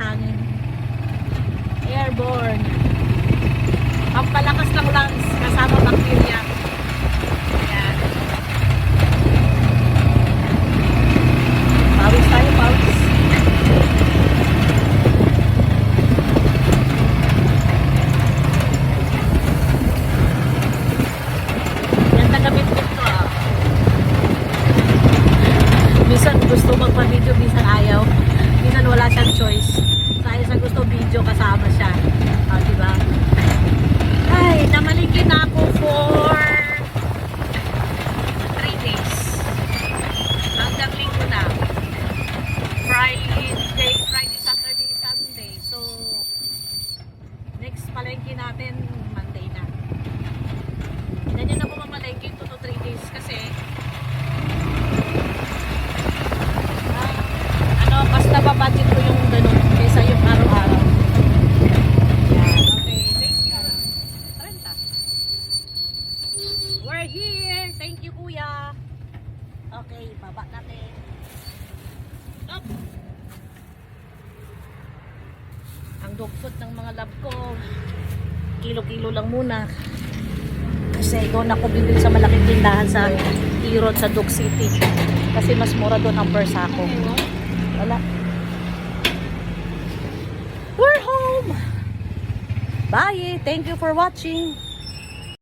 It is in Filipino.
hangin. Airborne. Pampalakas ng lungs kasama bacteria. Ayan. Pawis tayo, pawis. Yan tagamit dito ah. Minsan gusto magpa-video, minsan ayaw. Minsan wala siyang choice. Sa gusto video kasama siya. Ah, diba? Ay, namalingki na ako for 3 days. Hanggang linggo na. Friday, Saturday, Sunday. So, next palengke natin, Monday na. Ganyan ako mamalengke 2 to 3 days kasi mas nababudget ko yung ganun kaysa yung araw-araw. Yan. Okay, thank you. 30. We're here. Thank you, kuya. Okay, baba natin. Up. Ang dugsot ng mga lab ko, kilo-kilo lang muna. Kasi doon ako bibili sa malaking tindahan sa Tirod sa Dug City. Kasi mas mura doon ang per sako. Wala. We're home. Bye. Thank you for watching.